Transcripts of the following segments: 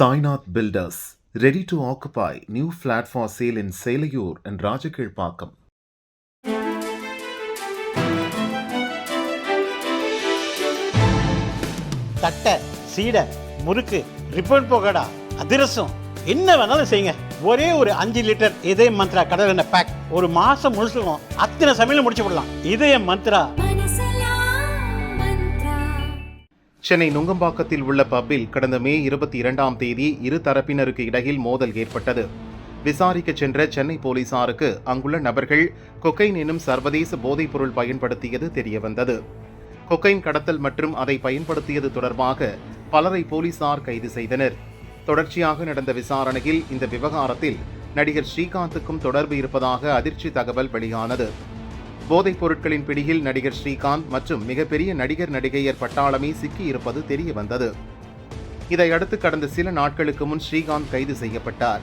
Sainath Builders, ready to occupy new flat for sale in Selayur and Rajakilpakkam. தட்டை, சீடை, முறுக்கு, ribbon போகடா, அதிரசம் என்ன வேணாலும் செய்யுங்க. ஒரே ஒரு 5 லிட்டர் இதய மந்த்ரா கடல் எண்ணெய் பேக் ஒரு மாசம் முழுசுக்கும் அத்தனை சமையல் முடிச்சு விடலாம். இதய மந்த்ரா. சென்னை நுங்கம்பாக்கத்தில் உள்ள பப்பில் கடந்த மே 22ஆம் தேதி இரு தரப்பினருக்கு இடையில் மோதல் ஏற்பட்டது. விசாரிக்க சென்ற சென்னை போலீசாருக்கு அங்குள்ள நபர்கள் கொக்கைன் எனும் சர்வதேச போதைப் பொருள் பயன்படுத்தியது தெரியவந்தது. கொக்கைன் கடத்தல் மற்றும் அதை பயன்படுத்தியது தொடர்பாக பலரை போலீசார் கைது செய்தனர். தொடர்ச்சியாக நடந்த விசாரணையில் இந்த விவகாரத்தில் நடிகர் ஸ்ரீகாந்துக்கும் தொடர்பு இருப்பதாக அதிர்ச்சி தகவல் வெளியானது. போதைப் பொருட்களின் பிடியில் நடிகர் ஸ்ரீகாந்த் மற்றும் மிகப்பெரிய நடிகர் நடிகையர் பட்டாளமே சிக்கியிருப்பது தெரிய வந்தது. இதையடுத்து கடந்த சில நாட்களுக்கு முன் ஸ்ரீகாந்த் கைது செய்யப்பட்டார்.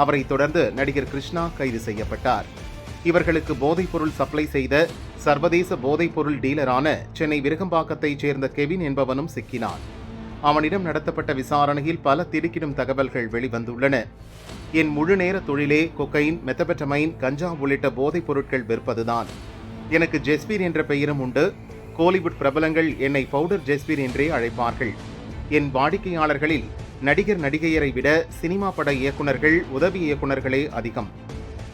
அவரை தொடர்ந்து நடிகர் கிருஷ்ணா கைது செய்யப்பட்டார். இவர்களுக்கு போதைப் பொருள் சப்ளை செய்த சர்வதேச போதைப் பொருள் டீலரான சென்னை விருகம்பாக்கத்தைச் சேர்ந்த கெவின் என்பவனும் சிக்கினான். அவனிடம் நடத்தப்பட்ட விசாரணையில் பல திடுக்கிடும் தகவல்கள் வெளிவந்துள்ளன. என் முழு நேர தொழிலே கொக்கைன், மெத்தபெட்டமைன், கஞ்சா உள்ளிட்ட போதைப் பொருட்கள் விற்பதுதான். எனக்கு ஜெஸ்பீர் என்ற பெயரும் உண்டு. கோலிவுட் பிரபலங்கள் என்னை பவுடர் ஜெஸ்பீர் என்றே அழைப்பார்கள். என் வாடிக்கையாளர்களில் நடிகர் நடிகையரை விட சினிமா பட இயக்குநர்கள், உதவி இயக்குநர்களே அதிகம்.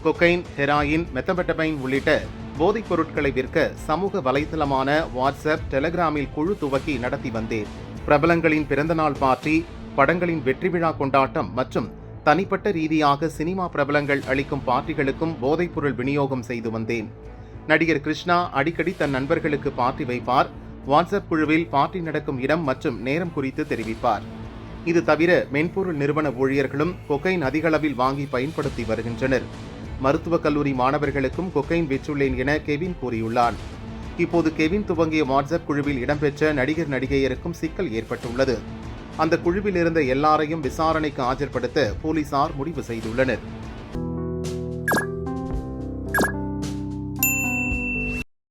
கொக்கைன், ஹெராயின், மெத்தபெட்டமைன் உள்ளிட்ட போதைப் பொருட்களை விற்க சமூக வலைதளமான வாட்ஸ்அப், டெலிகிராமில் குழு துவக்கி நடத்தி வந்தேன். பிரபலங்களின் பிறந்தநாள் பார்ட்டி, படங்களின் வெற்றி விழா கொண்டாட்டம் மற்றும் தனிப்பட்ட ரீதியாக சினிமா பிரபலங்கள் அளிக்கும் பார்ட்டிகளுக்கும் போதைப் பொருள் விநியோகம் செய்து வந்தேன். நடிகர் கிருஷ்ணா அடிக்கடி தன் நண்பர்களுக்கு பார்ட்டி வைப்பார். வாட்ஸ்அப் குழுவில் பார்ட்டி நடக்கும் இடம் மற்றும் நேரம் குறித்து தெரிவிப்பார். இது தவிர மென்பொருள் நிறுவன ஊழியர்களும் கொக்கைன் அதிகளவில் வாங்கி பயன்படுத்தி வருகின்றனர். மருத்துவக் கல்லூரி மாணவர்களுக்கும் கொக்கைன் விற்றுள்ளேன் என கெவின் கூறியுள்ளார். இப்போது கெவின் துவங்கிய வாட்ஸ்அப் குழுவில் இடம்பெற்ற நடிகர் நடிகையருக்கும் சிக்கல் ஏற்பட்டுள்ளது. அந்த குழுவில் இருந்த எல்லாரையும் விசாரணைக்கு ஆஜர்படுத்த போலீசார் முடிவு செய்துள்ளனர்.